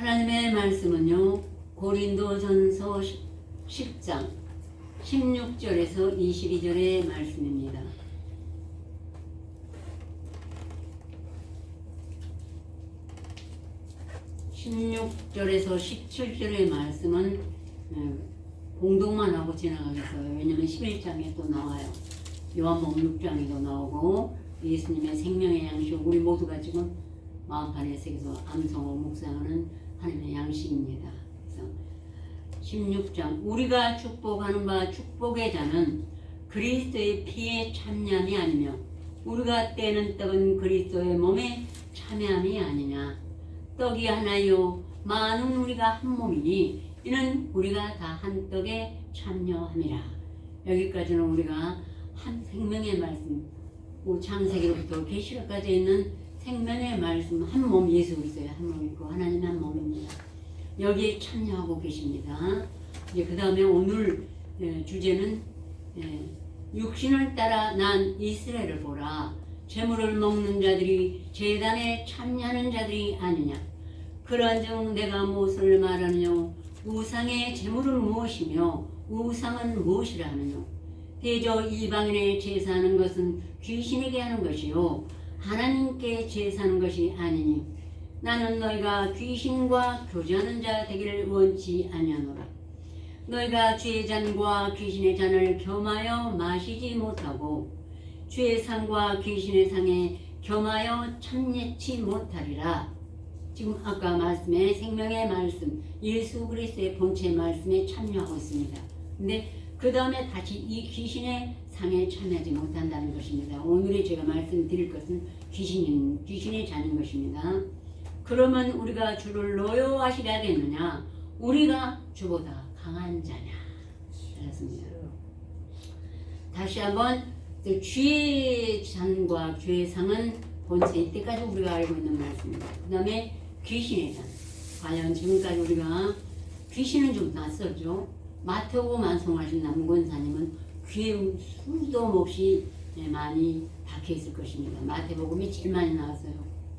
하나님의 말씀은요, 고린도전서 10장 16절에서 22절의 말씀입니다. (16절에서) (17절의) 말씀은 공독만 하고 지나가겠어요. 왜냐면 11장에 또 나와요. 요한복음 6장에도 나오고 예수님의 생명의 양식, 우리 모두가 지금 마음판에 새겨서 암송하고 묵상하는 하나님의 양식입니다. 그래서 16장, 우리가 축복하는 바 축복의 자는 그리스도의 피에 참여함이 아니며 우리가 떼는 떡은 그리스도의 몸에 참여함이 아니냐. 떡이 하나요 많은 우리가 한 몸이니 이는 우리가 다 한 떡에 참여함이라. 여기까지는 우리가 한 생명의 말씀, 창세기로부터 계시록까지 있는 생명의 말씀, 한 몸, 예수 그리스도의 한 몸이고 하나님의 한 몸입니다. 여기에 참여하고 계십니다. 이제 그 다음에 오늘 주제는 육신을 따라 난 이스라엘을 보라. 재물을 먹는 자들이 제단에 참여하는 자들이 아니냐. 그런즉 내가 무엇을 말하느냐. 우상의 재물은 무엇이며 우상은 무엇이라 하느냐. 대저 이방인의 제사하는 것은 귀신에게 하는 것이요 하나님께 제사하는 것이 아니니 나는 너희가 귀신과 교제하는 자 되기를 원치 아니하노라. 너희가 주의 잔과 귀신의 잔을 겸하여 마시지 못하고 주의 상과 귀신의 상에 겸하여 참여치 못하리라. 지금 아까 말씀에 생명의 말씀, 예수 그리스도의 본체 말씀에 참여하고 있습니다. 근데 그 다음에 다시 이 귀신의 상에 참여하지 못한다는 것입니다. 오늘에 제가 말씀드릴 것은 귀신의 잔인 것입니다. 그러면 우리가 주를 노여워하시려겠느냐? 우리가 주보다 강한 자냐? 그렇습니다. 다시 한번 주의 잔과 주의 상은 본체, 이때까지 우리가 알고 있는 말씀입니다. 그 다음에 귀신의 잔. 과연 지금까지 우리가 귀신은 좀 낯설죠. 마태복음 완성하신 남권사님은 귀에 수도 없이 많이 박혀있을 것입니다. 마태복음이 제일 많이 나왔어요.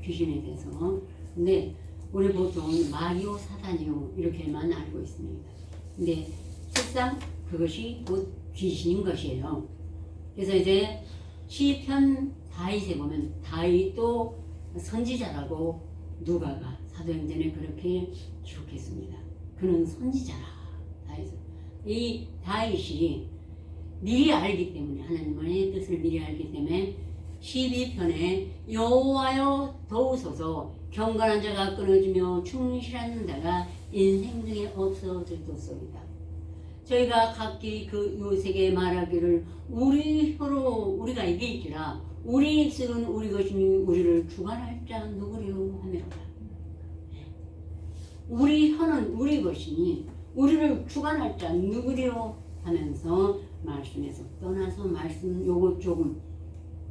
귀신에 대해서. 근데 우리 보통 마리오 사단이요 이렇게만 알고 있습니다. 근데 실상 그것이 곧 귀신인 것이에요. 그래서 이제 시편 다윗에 보면 다윗도 선지자라고 누가가 사도행전에 그렇게 기록했습니다. 그는 선지자라. 이 다윗이 미리 알기 때문에 하나님의 뜻을 미리 알기 때문에 12편에 여호와여 도우소서 경건한 자가 끊어지며 충실한 자가 인생 중에 없어질도소이다. 저희가 각기 그 요셉에게 말하기를 우리 혀로 우리가 이길지라 우리 입술은 우리 것이니 우리를 주관할 자 누구리요 하매로다. 우리 혀는 우리 것이니 우리를 주관할 자 누구리요 하면서 말씀에서 떠나서 말씀 요것 조금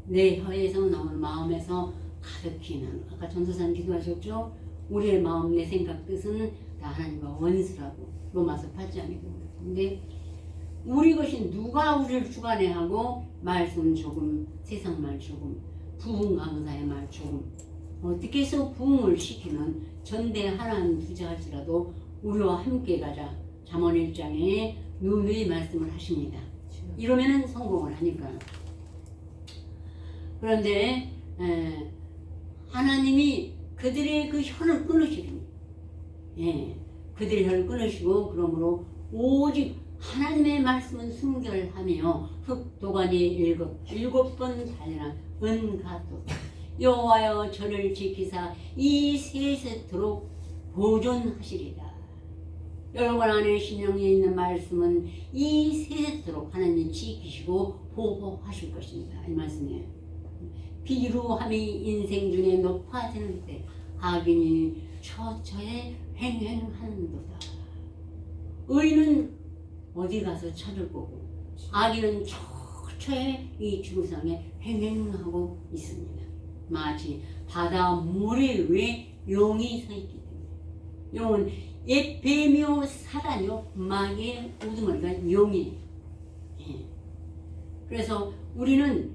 내 혀에서 나오는 마음에서 가득히 나는, 아까 전도사님 기도하셨죠? 우리의 마음 내 생각 뜻은 다 하나님과 원수라고 로마서 8장에도 그랬는데 우리 것이 누가 우리를 주관해 하고 말씀 조금, 세상 말 조금, 부흥 강사의 말 조금 어떻게 해서 부흥을 시키는 전대 하나님 투자할지라도 우리와 함께 가자. 잠언 1장에 누누이 말씀을 하십니다. 이러면은 성공을 하니까요. 그런데 하나님이 그들의 그 혀를 끊으시니, 그들의 혀를 끊으시고 그러므로 오직 하나님의 말씀은 순결하며 흙도가니 일곱 번 달려나 은가도 여호와여 저를 지키사 이 세세토록 보존하시리라. 여러분 안에 신령에 있는 말씀은 이 세세토록 하나님이 지키시고 보호하실 것입니다. 이 말씀이에요. 비루함이 인생 중에 높아지는 때 악인이 처처에 횡행하는도다. 의인은 어디 가서 찾을 거고 악인은 처처에 이 지구상에 횡행하고 있습니다. 마치 바다 물에 위에 용이 서 있기 때문에. 용은 옛 뱀이요 사단이요 마귀의 우두머리가 용이에요. 그래서 우리는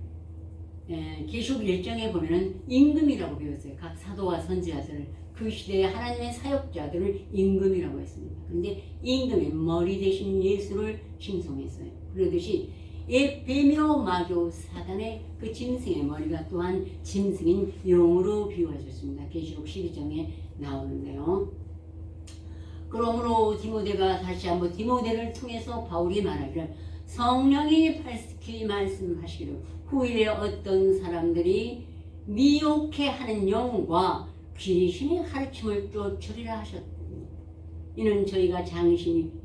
계시록 1장에 보면은 임금이라고 배웠어요. 각 사도와 선지자들을 그 시대에 하나님의 사역자들을 임금이라고 했습니다. 근데 임금의 머리 대신 예수를 칭송했어요. 그러듯이 에페미오 마교 사단의 그 짐승의 머리가 또한 짐승인 용으로 비유하셨습니다. 계시록 12장에 나오는데요. 그러므로 디모데가 다시 한번 디모데를 통해서 바울이 말하기를 성령이 밝히 말씀하시기를 후일에 어떤 사람들이 미혹해하는 영과 귀신의 가르침을 쫓으리라 하셨더니 이는 저희가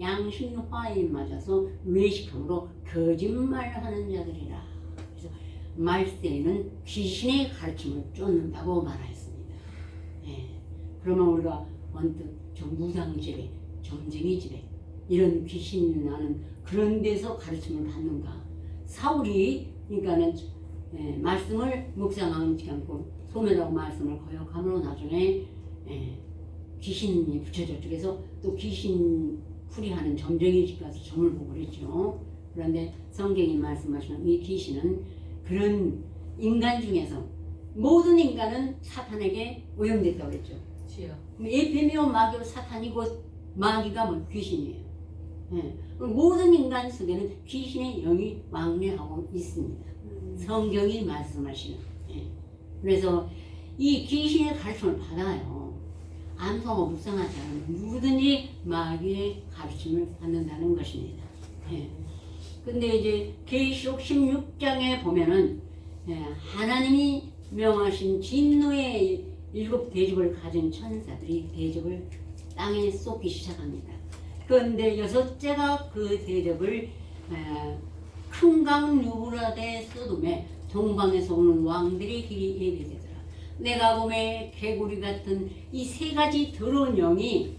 양심화에 맞아서 외식함으로 거짓말하는 자들이라. 그래서 말세에는 귀신의 가르침을 쫓는다고 말하였습니다. 예. 그러면 우리가 언뜻 저 무당집에 점쟁이집에 이런 귀신이 나는 그런 데서 가르침을 받는가. 사울이 그러니까는 말씀을 묵상하지 않고 소멸하고 말씀을 거역함으로 나중에 귀신이 붙여졌죠. 그래서 또 귀신 풀이하는 점쟁이 집 가서 점을 보고 그랬죠. 그런데 성경이 말씀하시는 이 귀신은 그런 인간 중에서 모든 인간은 사탄에게 오염됐다고 그랬죠. 에페미오 마교 사탄이 곧 마귀가 뭐 귀신이에요. 예. 모든 인간 속에는 귀신의 영이 왕래하고 있습니다. 성경이 말씀하시는. 예. 그래서 이 귀신의 가르침을 받아요. 암송어 묵상하지 않으면 누구든지 마귀의 가르침을 받는다는 것입니다. 예. 근데 이제 계시록 16장에 보면은 하나님이 명하신 진노의 7 대접을 가진 천사들이 대접을 땅에 쏟기 시작합니다. 그런데 6째가 그 대접을 큰 강 유브라데 소돔에 동방에서 오는 왕들의 길이 예배되더라. 내가 봄에 개구리 같은 이 3가지 더러운 영이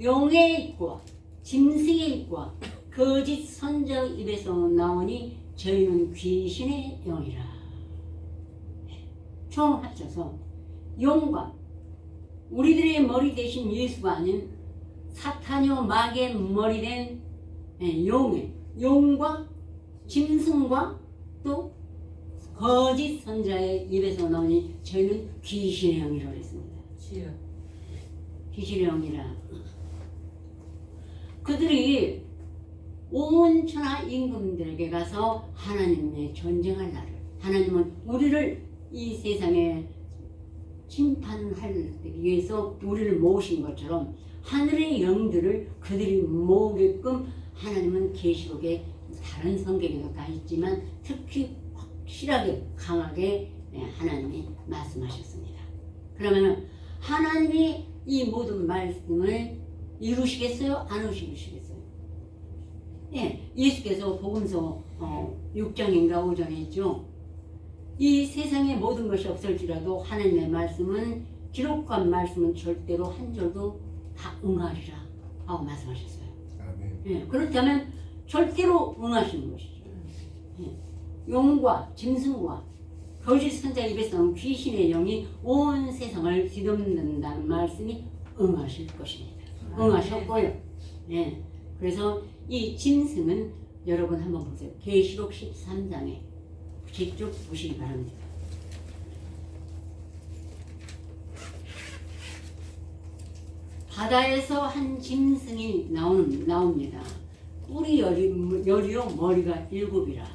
용의 입과 짐승의 입과 거짓 선자 입에서 나오니 저희는 귀신의 영이라. 총 합쳐서 용과 우리들의 머리 대신 예수가 아닌 사탄요 마귀의 머리 된 용과 짐승과 또 거짓 선자의 입에서 나오니 저희는 귀신의 영이라고 했습니다. 귀신의 영이라. 그들이 온 천하 임금들에게 가서 하나님의 전쟁할 날을, 하나님은 우리를 이 세상에 심판할 위해서 우리를 모으신 것처럼 하늘의 영들을 그들이 모으게끔 하나님은 계시록에 다른 성경에도 다 있지만 특히 확실하게 강하게 하나님이 말씀하셨습니다. 그러면 하나님이 이 모든 말씀을 이루시겠어요? 안 이루시겠어요? 예수께서 복음서 6장인가 5장에 있죠. 이 세상의 모든 것이 없을지라도 하나님의 말씀은 기록한 말씀은 절대로 한 절도 다 응하리라 하고 말씀하셨어요. 아멘. 그렇다면 절대로 응하시는 것이죠. 용과 짐승과 거짓 선자 입에서 나온 귀신의 영이 온 세상을 뒤덮는다는 말씀이 응하실 것입니다. 응하셨고요. 그래서 이 짐승은 여러분 한번 보세요. 계시록 13장에 직접 보시기 바랍니다. 바다에서 한 짐승이 나옵니다. 뿔이 열이요 머리가 7이라.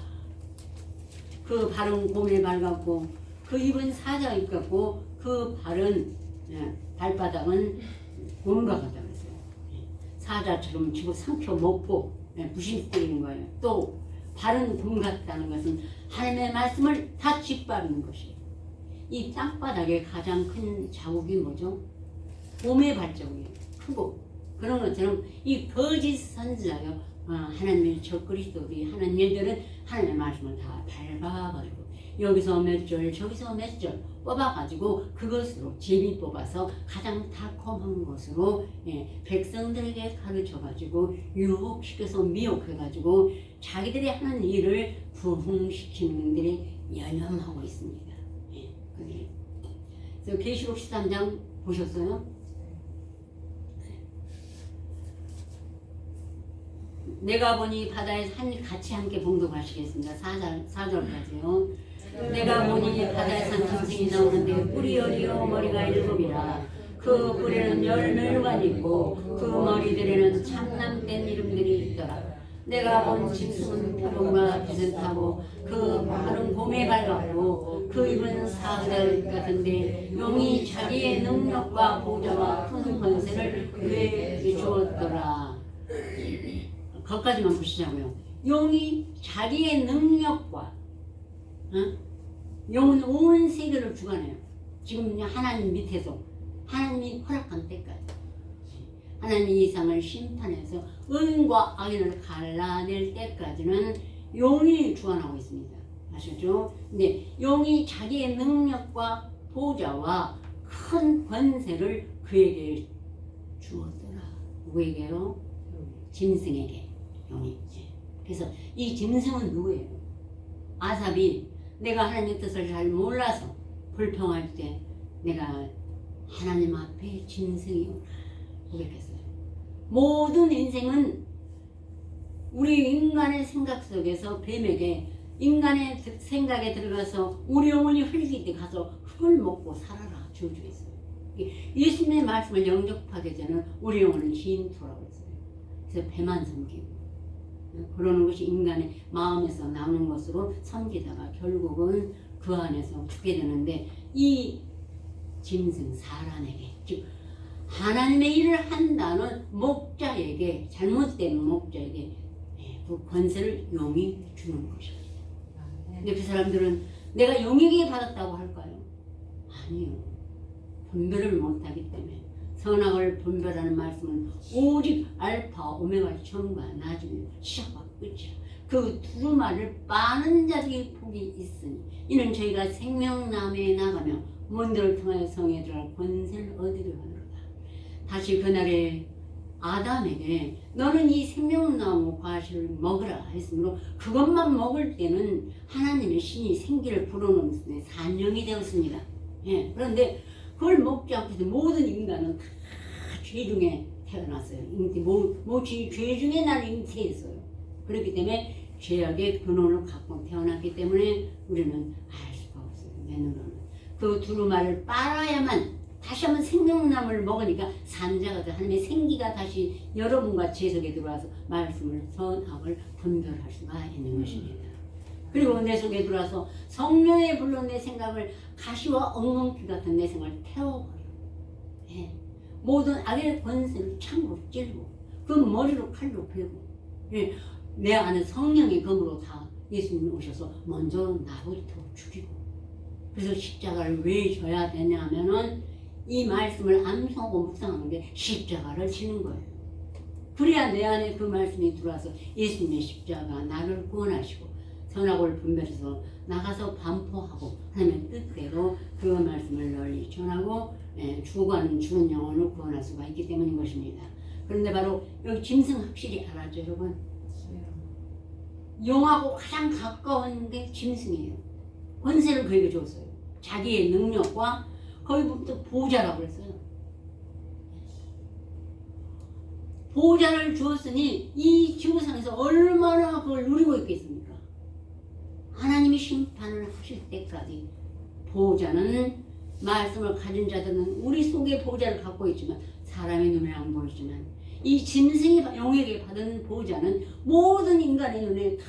그 발은 곰에 밝았고 그 입은 사자 입 같고 그 발은 발바닥은 곰과 같다 그랬어요. 사자처럼 집어 삼켜 먹고 부신뜨리는 거예요. 또 발은 곰 같다는 것은 하나님의 말씀을 다 짓밟는 것이에요. 이 땅바닥에 가장 큰 자국이 뭐죠? 곰의 발자국이에요. 크고 그런 것처럼 이 거짓 선지자가 하나님의 적그리스도들이 하는 일들은 하나님의 말씀을 다 밟아버리고 여기서 몇 절 저기서 몇 절 뽑아가지고 그것으로 제비 뽑아서 가장 달콤한 것으로 백성들에게 가르쳐가지고 유혹시켜서 미혹해가지고 자기들이 하는 일을 부흥시키는 일에 연연하고 있습니다. 그래서 계시록 13장 보셨어요? 내가 보니 바다에 같이 함께 봉독하시겠습니다. 4절까지요. 내가 보니 바다에 산 짐승이 나오는데 뿔이 열이요 머리가 7이라. 그 그 뿔에는 열매가 있고 그 머리들에는 참남된 이름들이 있더라. 내가 본 짐승은 표범과 비슷하고 그 발은 곰에 밟았고 그 입은 사자의 같은데 용이 자기의 능력과 보좌와 큰 권세를 그에게 주었더라. 거기까지만 보시자고요. 용이 자기의 능력과 용은 온 세계를 주관해요. 지금 하나님 밑에서 하나님이 허락한 때까지 하나님이 이 세상을 심판해서 의인과 악인을 갈라낼 때까지는 용이 주관하고 있습니다. 아시죠? 근데 용이 자기의 능력과 보좌와 큰 권세를 그에게 주었더라. 누구에게요? 짐승에게. 용이. 그래서 이 짐승은 누구예요? 아삽이 내가 하나님의 뜻을 잘 몰라서 불평할 때 내가 하나님 앞에 짐승이오라 고백했어요. 모든 인생은 우리 인간의 생각 속에서 뱀에게 인간의 생각에 들어가서 우리 영혼이 흘릴 때 가서 흙을 먹고 살아라 저주했어요. 예수님의 말씀을 영접하기 전에 우리 영혼은 진토라고 했어요. 그래서 배만 섬기고 그러는 것이 인간의 마음에서 나오는 것으로 섬기다가 결국은 그 안에서 죽게 되는데 이 짐승 사람에게 즉 하나님의 일을 한다는 목자에게 잘못된 목자에게 그 권세를 용이 주는 것입니다. 근데 그 사람들은 내가 용에게 받았다고 할까요? 아니요. 분별을 못하기 때문에 선악을 분별하는 말씀은 오직 알파 오메가 처음과 나중에 시작과 끝이야. 그 두루마리를 빠는 자들이 복이 있으니 이는 저희가 생명나무에 나가며 문들을 통하여 성에 들어갈 권세를 얻으려 하노라. 다시 그날에 아담에게 너는 이 생명나무 과실을 먹으라 했으므로 그것만 먹을 때는 하나님의 신이 생기를 불어넣는 산령이 되었습니다. 예, 그런데 그걸 먹지 않고서 모든 인간은 다 죄 중에 태어났어요. 죄 중에 나를 잉태했어요. 그렇기 때문에 죄악의 근원을 갖고 태어났기 때문에 우리는 알 수가 없어요. 내 눈으로는. 그 두루마리를 빨아야만 다시 한번 생명나무를 먹으니까 산자가 돼 하나님의 생기가 다시 여러분과 제 속에 들어와서 말씀을 선악을 분별할 수가 있는 것입니다. 그리고 내 속에 들어와서 성령의 불로 내 생각을 가시와 엉겅퀴 같은 내 생각을 태워버려요. 예. 모든 악의 권세를 창으로 찌르고 그 머리로 칼로 베고 예. 내 안에 성령의 검으로 다 예수님이 오셔서 먼저 나부터 죽이고 그래서 십자가를 왜 져야 되냐 하면은 이 말씀을 암송하고 묵상하는 게 십자가를 지는 거예요. 그래야 내 안에 그 말씀이 들어와서 예수님의 십자가 나를 구원하시고 선악을 분별해서 나가서 반포하고 하나님의 뜻대로 그 말씀을 널리 전하고 죽어가는 죽은 영혼을 구원할 수가 있기 때문인 것입니다. 그런데 바로 여기 짐승 확실히 알았죠 여러분? 용하고 가장 가까운 게 짐승이에요. 권세를 그에게 줬어요. 자기의 능력과 거기부터 보좌라고 그랬어요. 보좌를 주었으니 이 지구상에서 얼마나 그걸 누리고 있겠습니까? 하나님이 심판을 하실 때까지 보좌는 말씀을 가진 자들은 우리 속에 보좌를 갖고 있지만 사람의 눈에 안 보이지만 이 짐승이 용에게 받은 보좌는 모든 인간의 눈에 다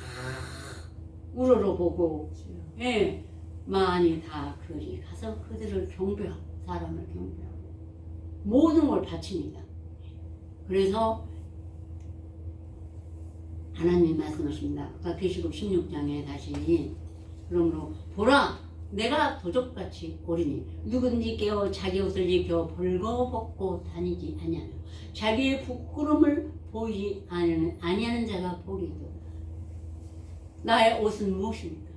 우러러보고 예, 많이 다 그리 가서 그들을 경배하고 사람을 경배하고 모든 걸 바칩니다. 그래서 하나님이 말씀하십니다. 아까 계시록 16장에 다시 그러므로 보라 내가 도적같이 오리니 누구든지 깨어 자기 옷을 입혀 벌거벗고 다니지 아니하며 자기의 부끄러움을 보이지 아니하는 자가 복이도다. 나의 옷은 무엇입니까?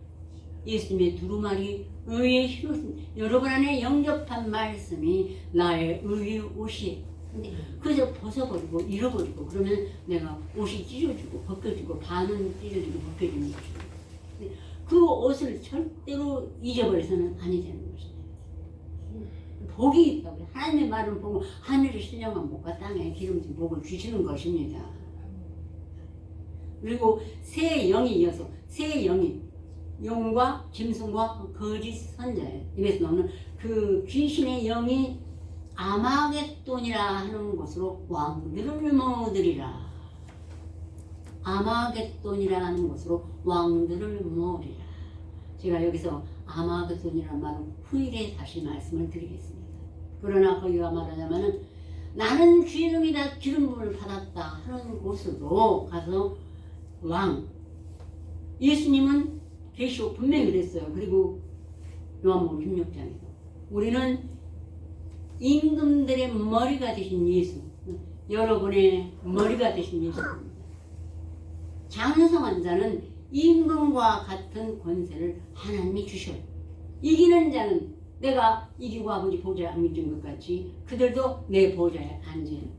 예수님의 두루마리 의의 흰옷은 여러분 안에 영접한 말씀이 나의 의의 옷이에요. 근데 그래서 벗어버리고 잃어버리고 그러면 내가 옷이 찢어지고 벗겨지고 반은 찢어지고 벗겨지는 것입니다. 그 옷을 절대로 잊어버려서는 아니 되는 것입니다. 복이 있다고요. 하나님의 말을 보고 하늘의 신령한 목과 땅에 기름진 복을 주시는 것입니다. 그리고 새 영이 이어서 새 영이 용과 짐승과 거짓 선자예요. 입에서 나오는 그 귀신의 영이 아마겟돈이라 하는 곳으로 왕들을 모으리라. 아마겟돈이라 하는 곳으로 왕들을 모으리라. 제가 여기서 아마겟돈이라는 말은 후일에 다시 말씀을 드리겠습니다. 그러나 거기가 말하자면은 나는 주인이다 기름부음을 받았다 하는 곳으로 가서 왕, 예수님은 계시록 분명히 그랬어요. 그리고 요한복음 16장에서 우리는 임금들의 머리가 되신 예수, 여러분의 머리가 되신 예수입니다. 장성한 자는 임금과 같은 권세를 하나님이 주셔요. 이기는 자는 내가 이기고 아버지 보좌에 앉은 것 같이 그들도 내 보좌에 앉은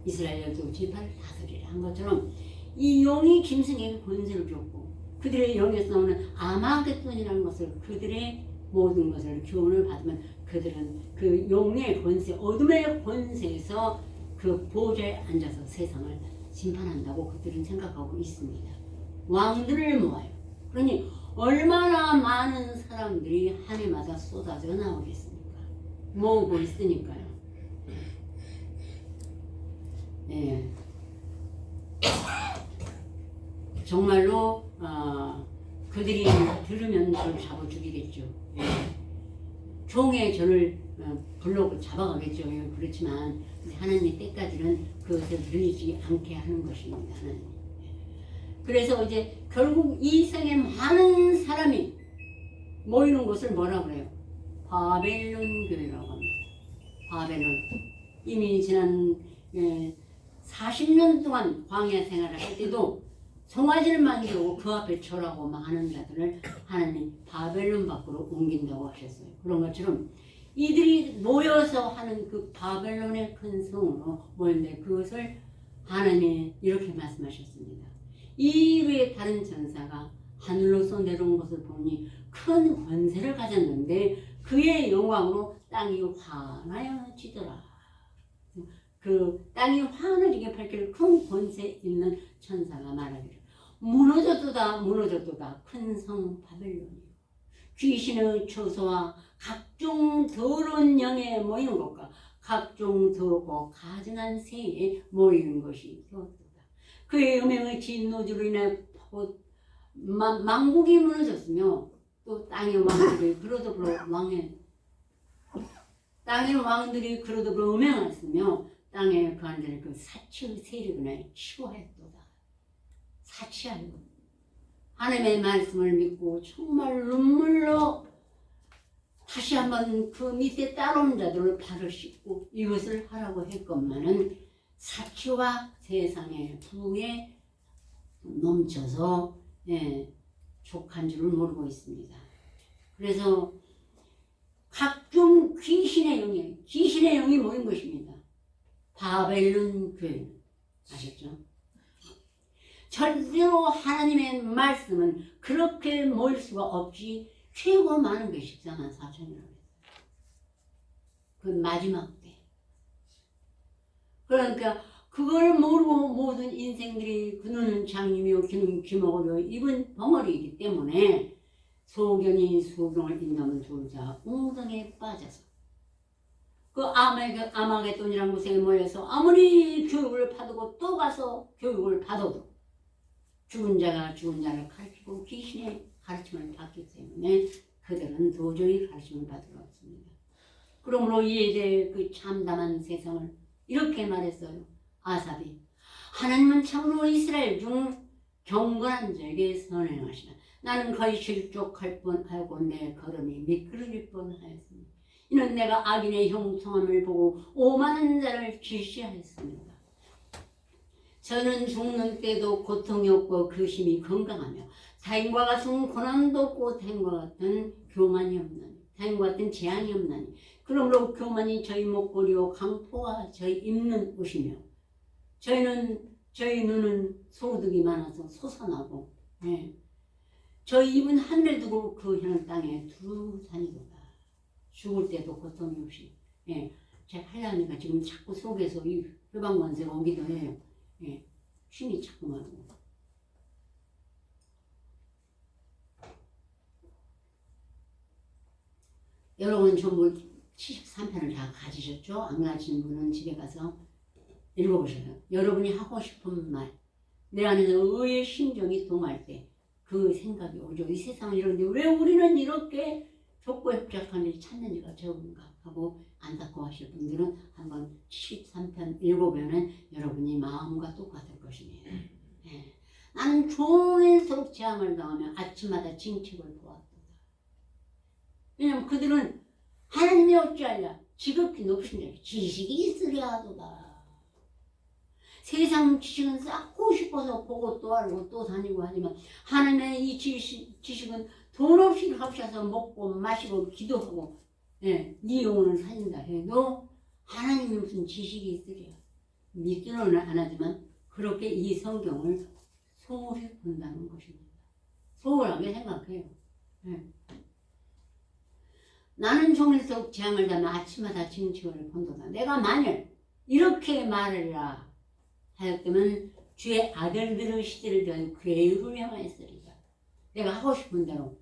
이스라엘 12지파를 다스리라 한 것처럼 이 용이 짐승에게 권세를 줬고 그들의 영에서 나오는 아마겟돈이라는 것을 그들의 모든 것을 교훈을 받으면 그들은 그 용의 권세, 어둠의 권세에서 그 보좌에 앉아서 세상을 심판한다고 그들은 생각하고 있습니다. 왕들을 모아요. 그러니 얼마나 많은 사람들이 한 해마다 쏟아져 나오겠습니까? 모으고 있으니까요. 네. 정말로 그들이 들으면 저를 잡아 죽이겠죠. 네. 종의 저를 불러 잡아가겠죠. 그렇지만 하나님의 때까지는 그것을 들리지 않게 하는 것입니다. 하나님. 그래서 이제 결국 이 세상에 많은 사람이 모이는 곳을 뭐라고 그래요? 바벨론 교회라고 합니다. 바벨론. 이미 지난 40년 동안 광야 생활을 할 때도 송아지를 만들고 그 앞에 절하고 많은 자들을 하나님 바벨론 밖으로 옮긴다고 하셨어요. 그런 것처럼 이들이 모여서 하는 그 바벨론의 큰 성으로 모였는데 그것을 하나님이 이렇게 말씀하셨습니다. 이 외에 다른 전사가 하늘로서 내려온 것을 보니 큰 권세를 가졌는데 그의 영광으로 땅이 환하여지더라. 그 땅이 환해지게 밝힐 큰 권세 있는 천사가 말하기를 무너졌도다 큰 성 바벨론이요 귀신의 처소와 각종 더러운 영에 모이는 것과 각종 더럽고 가증한 새에 모이는 것이 되었도다. 그의 음행의 진노주로 인해 망국이 무너졌으며 또 땅의 왕들이 그러더불어 음행하였으며 땅에 그 안전에 그 사치의 세력을 치고하였도다. 사치하여 하나님의 말씀을 믿고 정말 눈물로 다시 한번 그 밑에 따라온 자들을 발을 씻고 이것을 하라고 했건만은 사치와 세상의 부에 넘쳐서 족한 줄을 모르고 있습니다. 그래서 각종 귀신의 영이 모인 것입니다. 바벨론 교회 아셨죠? 절대로 하나님의 말씀은 그렇게 모일 수가 없이 최고 많은 게 14만 4천이라고 했어요. 그 마지막 때. 그러니까 그걸 모르고 모든 인생들이 그는 장님이요 그는 귀먹으려 입은 벙어리이기 때문에 소견이 소경을 인하면 둘 다 웅덩이에 빠져서 그 아마겟돈이라는 곳에 모여서 아무리 교육을 받고 또 가서 교육을 받아도 죽은 자가 죽은 자를 가르치고 귀신의 가르침을 받기 때문에 그들은 도저히 가르침을 받을 수 없습니다. 그러므로 이제 그 참담한 세상을 이렇게 말했어요. 아삽이 하나님은 참으로 이스라엘 중 경건한 자에게 선행하시나 나는 거의 실족할 뻔하고 내 걸음이 미끄러질 뻔하였습니다. 이는 내가 악인의 형통함을 보고 오만한 자를 질시하였습니다. 저는 죽는 때도 고통이 없고 그 힘이 건강하며 타인과 같은 고난도 없고 타인과 같은 교만이 없나니 타인과 같은 재앙이 없나니 그러므로 교만이 저희 목걸이요 강포가 저희 입는 옷이며 저희 눈은 소득이 많아서 솟아나고 저희 입은 하늘에 두고 그 혀는 땅에 두루 다니도다. 죽을 때도 고통이 없이 제가 하려니까 지금 자꾸 속에서 이 회방관세가 오기도 해요. 춤이 자꾸 나고. 여러분 전부 73편을 다 가지셨죠? 안 가진 분은 집에 가서 읽어보셔요. 여러분이 하고 싶은 말, 내 안에서 의의 심정이 동할 때 그 생각이 오죠. 이 세상은 이런데 왜 우리는 이렇게 좁고 협착한 일이 찾는지가 적은가 하고 안타까워하실 분들은 한번 73편 읽어보면 여러분이 마음과 똑같을 것입니다. 예. 나는 종일토록 재앙을 당하며 아침마다 징책을 보았도다. 왜냐하면 그들은 하나님이 어찌하랴 지극히 높으신 자에게 지식이 있으랴 하도다. 세상 지식은 쌓고 싶어서 보고 또 알고 또 다니고 하지만 하나님의 이 지식은 돈 없이 값셔서 먹고 마시고 기도하고 예, 네 영혼을 살린다 해도 하나님이 무슨 지식이 있으랴. 믿기는 안 하지만 그렇게 이 성경을 소홀히 본다는 것입니다. 소홀하게 생각해요. 예. 나는 종일토록 재앙을 당하며 아침마다 징책을 본도다. 내가 만일 이렇게 말하리라 하였다면 주의 아들들의 시대를 대하여 괴유를 향하였으리라. 내가 하고 싶은 대로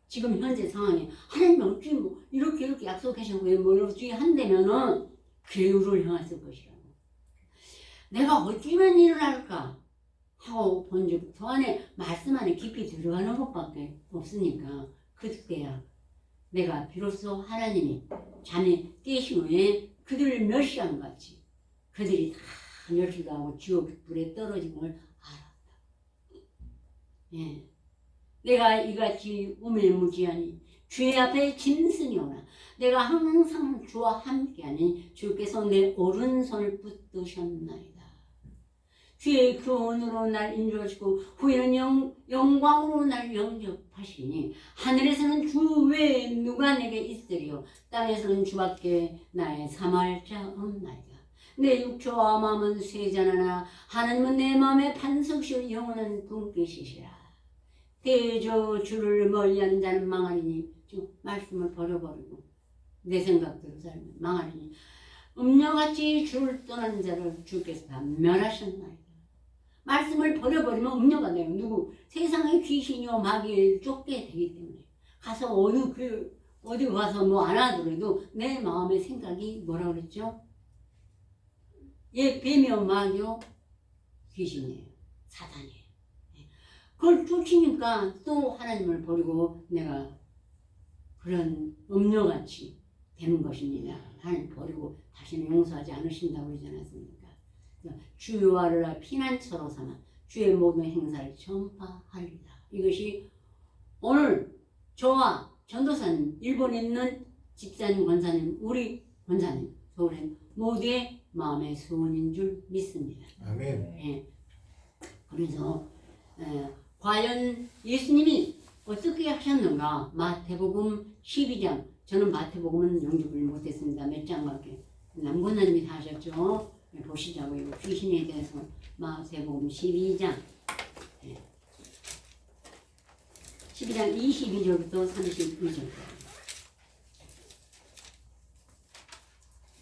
지금 현재 상황에 하나님 어찌 뭐 이렇게 약속하신 거에 뭘 어찌 한다면은 괴유를 향했을 것이라고. 내가 어찌면 일을 할까 하고 본즉 저 안에 말씀 안에 깊이 들어가는 것밖에 없으니까 그때야 내가 비로소 하나님이 잠에 깨신 후에 그들을 멸시한 것 같이 그들이 다 멸시당하고 지옥 불에 떨어진 걸 알았다. 예. 내가 이같이 우매무지하니 주의 앞에 짐승이 오나 내가 항상 주와 함께하니 주께서 내 오른손을 붙드셨나이다. 주의 교훈으로 날 인도하시고 후에는 영광으로 날 영접하시니 하늘에서는 주 외에 누가 내게 있으리요 땅에서는 주밖에 나의 삼할 자 없나이다. 내 육체와 마음은 쇠잔하나 하나님은 내 마음의 반석이시오 영원한 분께시시라. 대저 주를 멀리하는 자는 망하리니 말씀을 버려버리고 내 생각대로 살면 망하리니 음녀같이 주를 떠난 자를 주께서 다 멸하셨나이다. 말씀을 버려버리면 음녀가 돼요. 누구? 세상의 귀신이요 마귀에 쫓게 되기 때문에 가서 어디 가서 뭐 안 하더라도 내 마음의 생각이 뭐라 그랬죠? 뱀이요 마귀요 귀신이에요. 사단이에요. 그걸 쫓으니까 또 하나님을 버리고 내가 그런 음녀같이 되는 것입니다. 하나님 버리고 다시는 용서하지 않으신다고 그러지 않았습니까? 주여와를 피난처로 삼아 주의 모든 행사를 전파하리라. 이것이 오늘 저와 전도사님, 일본에 있는 집사님, 권사님, 우리 권사님, 서울에 모두의 마음의 소원인 줄 믿습니다. 아멘. 예. 그래서 과연 예수님이 어떻게 하셨는가? 마태복음 12장. 저는 마태복음은 영접을 못했습니다. 몇 장밖에. 남권사님이 다 하셨죠. 보시자고요. 귀신에 대해서 마태복음 12장. 12장 22절부터 32절까지.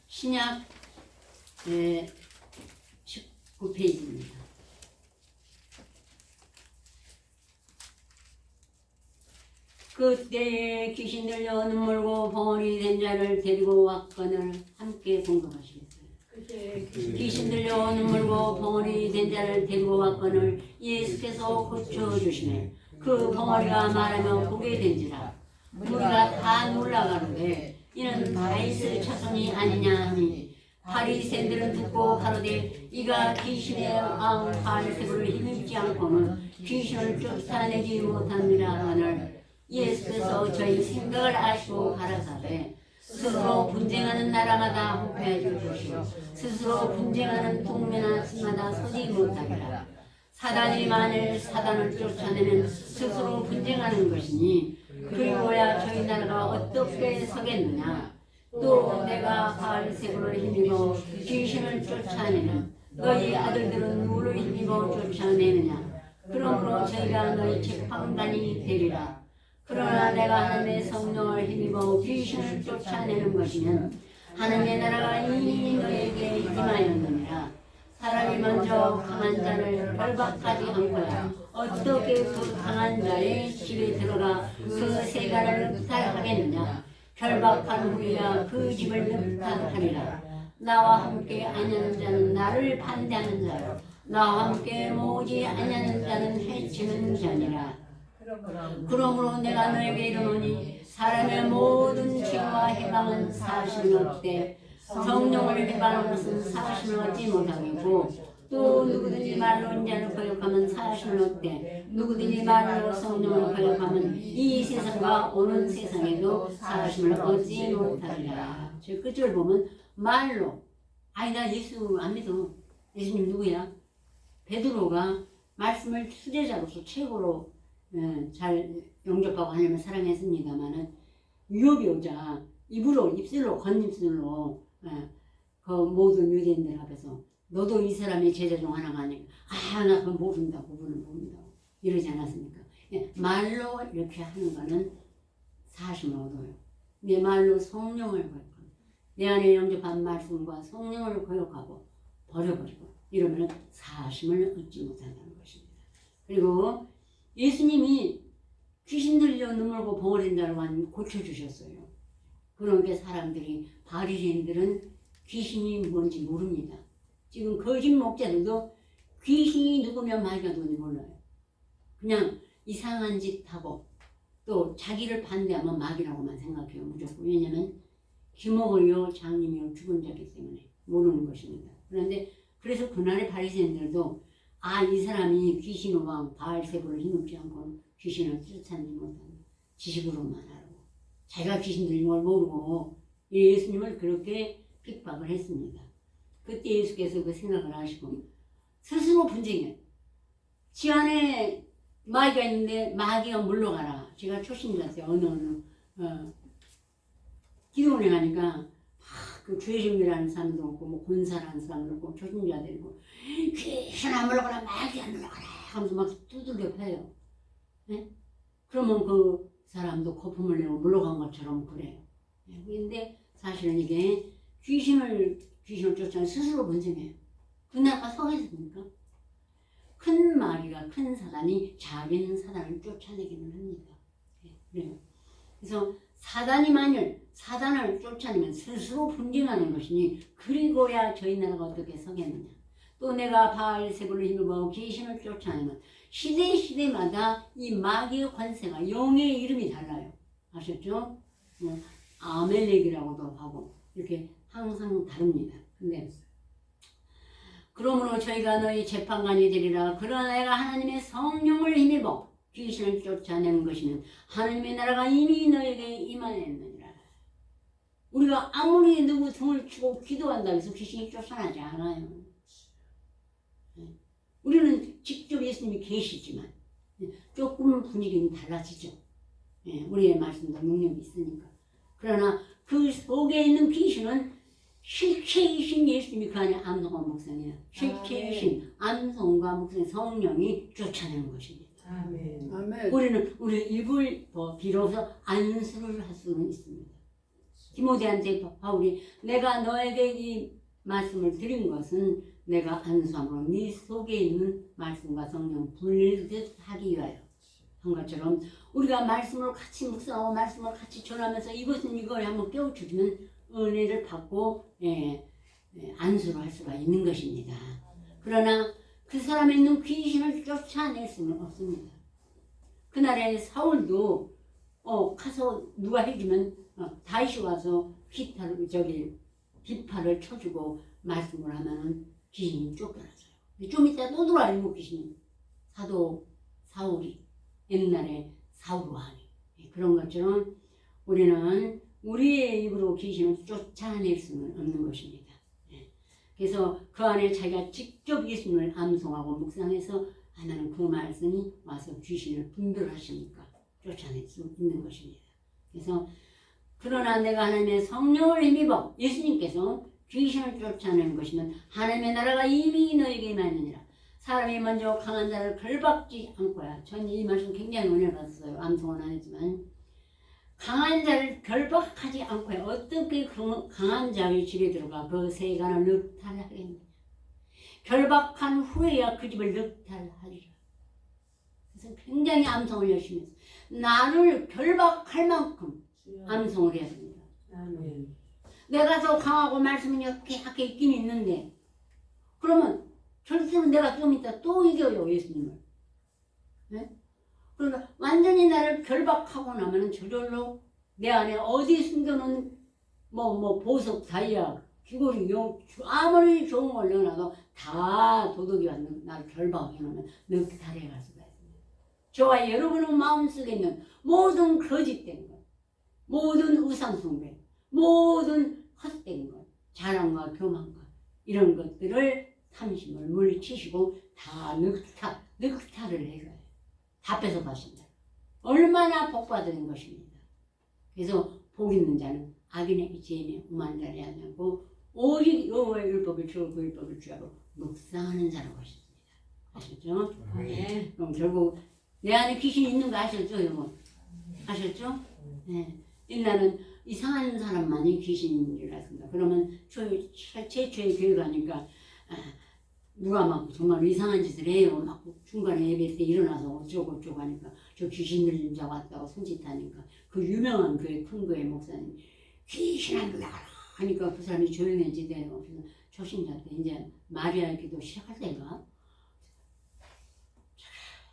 신약 19페이지입니다. 그때 귀신 들려 눈물고 벙어리 된 자를 데리고 왔거늘 함께 공동하시겠어요. 귀신 들려 눈물고 벙어리 된 자를 데리고 왔거늘 예수께서 고쳐주시네. 그 벙어리가 말하며 보게 된지라. 우리가 다 놀라가는데 이는 다윗의 자손이 아니냐 하니 바리새인들은 듣고 가로되 이가 귀신의 왕 바알세불을 힘입지 않고는 귀신을 쫓아내지 못합니다 하늘 예수께서 저희 생각을 아시고 가라사대 스스로 분쟁하는 나라마다 후패해 줄 것이요 스스로 분쟁하는 동네나 집마다 서지 못하리라. 사단이 만일 사단을 쫓아내면 스스로 분쟁하는 것이니 그리고야 저희 나라가 어떻게 서겠느냐. 또 내가 바알세불을 힘입어 귀신을 쫓아내는 너희 아들들은 누구를 힘입어 쫓아내느냐. 그러므로 저희가 너희 재판관이 되리라. 그러나 내가 하나님의 성령을 힘입어 귀신을 쫓아내는 것이면 하나님의 나라가 이미 너에게 임하였느니라. 사람이 먼저 강한 자를 결박하지 않고야 어떻게 그 강한 자의 집에 들어가 그 세간을 흡탈하겠느냐. 결박한 후에야 그 집을 늑탈하리라. 나와 함께 아니하는 자는 나를 반대하는 자요 나와 함께 모으지 아니하는 자는 해치는 자니라. 그러므로 내가 너에게 이르노니 사람의 모든 죄와 해방은 사실은 얻되 성령을 해방하는 것은 사실을 얻지 못하겠고 또 누구든지 말로 인자를 거역하면 사실을 얻되 누구든지 말로 성령을 거역하면 이 세상과 오는 세상에도 사실을 얻지 못하리라. 저 끝을 보면 말로 아니 나 예수 안 믿어. 예수님 누구야? 베드로가 말씀을 수제자로서 최고로 잘 영접하고 하나님을 사랑했습니다마는 유혹이 오자 입술로 겉입술로 그 모든 유대인들 앞에서 너도 이 사람의 제자 중 하나가 아니까 나 그건 모른다 그분은 모른다 이러지 않았습니까? 말로 이렇게 하는 거는 사심을 얻어요. 내 말로 성령을 거역하고 내 안에 영접한 말씀과 성령을 거역하고 버려버리고 이러면 사심을 얻지 못한다는 것입니다. 그리고 예수님이 귀신 들려 눈물고 봉어린 자를 고쳐주셨어요. 그러니까 사람들이 바리새인들은 귀신이 뭔지 모릅니다. 지금 거짓 목자들도 귀신이 누구면 말겨도니 몰라요. 그냥 이상한 짓 하고 또 자기를 반대하면 마귀라고만 생각해요. 무조건. 왜냐하면 기목을요 장님이요 죽은 자기 때문에 모르는 것입니다. 그런데 그래서 그날의 바리새인들도 이 사람이 귀신의 왕 바알세불을 힘입지 않고 귀신을 쫓아내지 못하는 지식으로만 알고 자기가 귀신 들린 걸 모르고 예수님을 그렇게 핍박을 했습니다. 그때 예수께서 그 생각을 하시고 스스로 분쟁해요. 지 안에 마귀가 있는데 마귀가 물러가라. 제가 초신자한테 어느 기도원에 가니까 그 죄정이라는 사람도 없고 뭐 권사라는 사람도 없고 초신자들이고 귀신아 물러가라 마귀가 물러가라 하면서 막 두들겨 패요. 네? 그러면 그 사람도 거품을 내고 물러간 것처럼 그래요. 그런데 사실은 이게 귀신을 쫓아내 스스로 분쟁해요. 그나마 서겠습니까? 큰 마귀가 큰 사단이 작은 사단을 쫓아내기는 합니다. 그래요. 그래서 사단이 만일 사단을 쫓아내면 스스로 분쟁하는 것이니 그리고야 저희 나라가 어떻게 서겠느냐. 또 내가 바알세불을 힘입어 귀신을 쫓아내면 시대마다 이 마귀의 관세가 영의 이름이 달라요. 아셨죠? 아멜렉이라고도 하고 이렇게 항상 다릅니다. 근데 그러므로 저희가 너희 재판관이 되리라. 그러나 내가 하나님의 성령을 힘입어 귀신을 쫓아내는 것이면 하나님의 나라가 이미 너에게 임하였느니라. 우리가 아무리 누구 등을 치고 기도한다고 해서 귀신이 쫓아나지 않아요. 우리는 직접 예수님이 계시지만 조금 분위기는 달라지죠. 우리의 말씀도 능력이 있으니까. 그러나 그 속에 있는 귀신은 실체이신 예수님이 그 안에 암송과 묵상이에요. 실체이신 암송과 묵상 성령이 쫓아내는 것입니다. 아멘. 우리는 우리 입을 비로소 안수를 할 수는 있습니다. 디모데한테 바울이 내가 너에게 이 말씀을 드린 것은 내가 안수함으로 네 속에 있는 말씀과 성령 분리듯 하기 위하여 한 것처럼 우리가 말씀을 같이 묵상하고 말씀을 같이 전하면서 이것은 이걸 한번 깨우쳐주면 은혜를 받고 안수를 할 수가 있는 것입니다. 그러나 그 사람에 있는 귀신을 쫓아낼 수는 없습니다. 그날에 사울도 가서 누가 해주면 다윗이 와서 비파를 쳐주고 말씀을 하면은 귀신이 쫓겨나서요. 좀 이따 또 들어와요, 귀신이. 사도 사울이 옛날에 사울 왕이 그런 것처럼 우리는 우리의 입으로 귀신을 쫓아낼 수는 없는 것입니다. 그래서 그 안에 자기가 직접 예수님을 암송하고 묵상해서 하나는 그 말씀이 와서 귀신을 분별하시니까 쫓아낼 수 있는 것입니다. 그래서 그러나 내가 하나님의 성령을 힘입어 예수님께서 귀신을 쫓아내는 것이면 하나님의 나라가 이미 너에게 임하느니라. 사람이 먼저 강한 자를 결박지 않고야. 전 이 말씀 굉장히 은혜를 받았어요. 암송은 안 했지만 강한 자를 결박하지 않고야 어떻게 강한 자의 집에 들어가 그 세간을 늑탈하겠느냐. 결박한 후에야 그 집을 늑탈하리라. 그래서 굉장히 암송을 열심히 했어요. 나를 결박할 만큼 암송을 해야 됩니다. 아멘. 내가 더 강하고 말씀은 약하게 있긴 있는데 그러면 절대로 내가 좀 이따 또 이겨요 예수님을. 네? 그러니까 완전히 나를 결박하고 나면은 저절로 내 안에 어디 숨겨놓은 뭐 보석, 다이아, 귀걸이, 아무리 좋은 걸 넣어놔도 다 도둑이 와서 나를 결박해 놓으면 늑탈해 갈 수가 있습니다. 저와 여러분의 마음속에 있는 모든 거짓된 것, 모든 우상숭배, 모든 헛된 것, 자랑과 교만과 이런 것들을 탐심을 물리치시고 다 늑탈을 해가요. 다 뺏어가신다. 얼마나 복받은 것입니다. 그래서 복 있는 자는 악인에게 지혜며 오만한 자를 하지 않고 오직 여호와의 율법을 주고 그 율법을 주하고 묵상하는 자라고 하셨습니다. 아셨죠? 네. 그럼 결국 내 안에 귀신이 있는 거 아셨죠? 여러분? 아셨죠? 네. 일단은 이상한 사람만이 귀신인 줄 알았습니다. 그러면 최초의 교회 가니까 누가 막 정말 이상한 짓을 해요. 막 중간에 예배 때 일어나서 어쩌고 하니까 저 귀신 들린 자 왔다고 손짓하니까 그 유명한 교회 큰 교회 목사님 귀신 안 들려가라 하니까 그 사람이 조용해지대요. 그래서 초신자한테 이제 마리아 기도 시작할 때가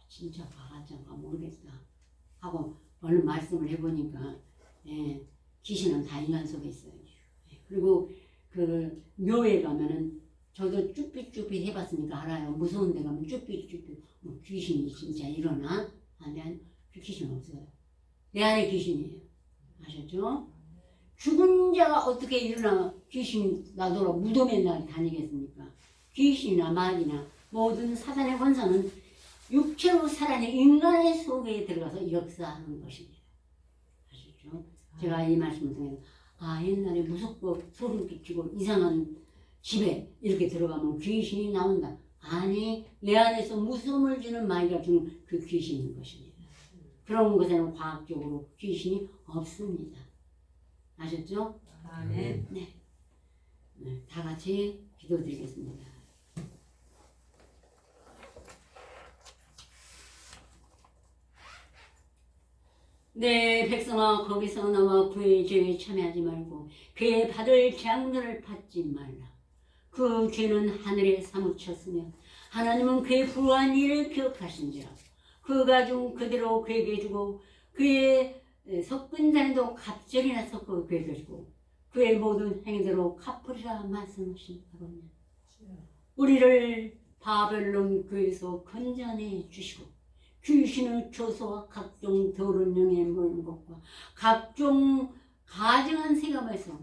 진짜 가짜가 모르겠다 하고 얼른 말씀을 해보니까 귀신은 다 인간 속에 있어요. 그리고 그 묘에 가면은 저도 쭈삣쭈삣 해봤으니까 알아요. 무서운 데 가면 쭈삣쭈삣 뭐 귀신이 진짜 일어나? 아니 귀신 없어요. 내 안에 귀신이에요. 아셨죠? 죽은 자가 어떻게 일어나 귀신 나더러 무덤에 다니겠습니까? 귀신이나 마귀나 모든 사단의 권세는 육체로 살아있는 인간의 속에 들어가서 역사하는 것입니다. 아시죠? 제가 이 말씀을 통해서 옛날에 무섭고 소름 끼치고 이상한 집에 이렇게 들어가면 귀신이 나온다. 아니 내 안에서 무서움을 주는 마귀가 주는 그 귀신인 것입니다. 그런 것에는 과학적으로 귀신이 없습니다. 아셨죠? 아멘. 네. 다 같이 기도드리겠습니다. 네, 백성아 거기서 나와 그의 죄에 참여하지 말고 그의 받을 장들을 받지 말라. 그 죄는 하늘에 사무쳤으며 하나님은 그의 불우한 일을 기억하신지라. 그가 준 그대로 그에게 주고 그의 섞은 잔에도 갑절이나 섞어 그에게 주고 그의 모든 행위대로 갚으리라 말씀하신다거든요. 우리를 바벨론 궤에서 건져내 주시고 귀신의 조소와 각종 더러운 영에 모이는 것과 각종 가증한 세감에서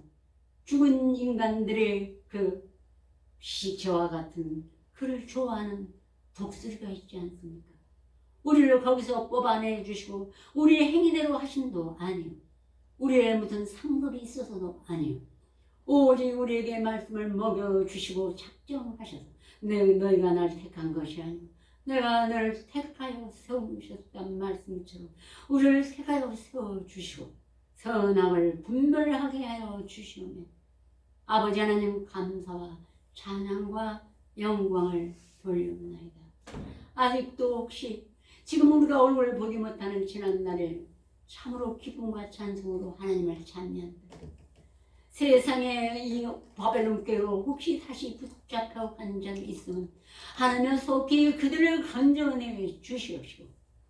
죽은 인간들의 그 시체와 같은 그를 좋아하는 독수리가 있지 않습니까? 우리를 거기서 뽑아내 주시고 우리의 행위대로 하신도 아니요 우리의 무슨 상급이 있어서도 아니요 오직 우리에게 말씀을 먹여주시고 작정하셔서 너희가 날 택한 것이 아니고 내가 너를 택하여 세우셨단 말씀처럼 우리를 택하여 세워주시고 선악을 분별하게 하여 주시오며 아버지 하나님 감사와 찬양과 영광을 돌려옵나이다. 아직도 혹시 지금 우리가 얼굴을 보지 못하는 지난날에 참으로 기쁨과 찬송으로 하나님을 찬미한다. 세상에 이 바벨론께로 혹시 다시 붙잡혀 간 점이 있으면 하나님 속히 그들을 건져내 주시옵시고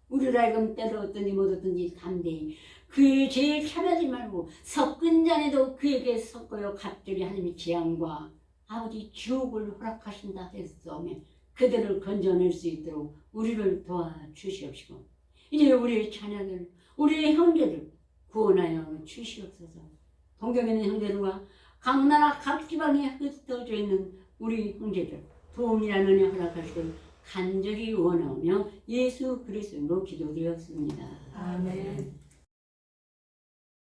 우리를 하여금 때로었든지 못었든지 담대히 그의 죄에 참여하지 말고 섞은 잔에도 그에게 섞어요 갑절이 하나님의 재앙과 아버지 지옥을 허락하신다 했으며 그들을 건져낼 수 있도록 우리를 도와주시옵시고 이제 우리의 자녀들 우리의 형제들 구원하여 주시옵소서. 동경에 있는 형제들과 각 나라 각 지방에 흩어져 있는 우리 형제들 도움이라는 은혜 허락하시길 간절히 원하며 예수 그리스도로 기도드렸습니다. 아멘.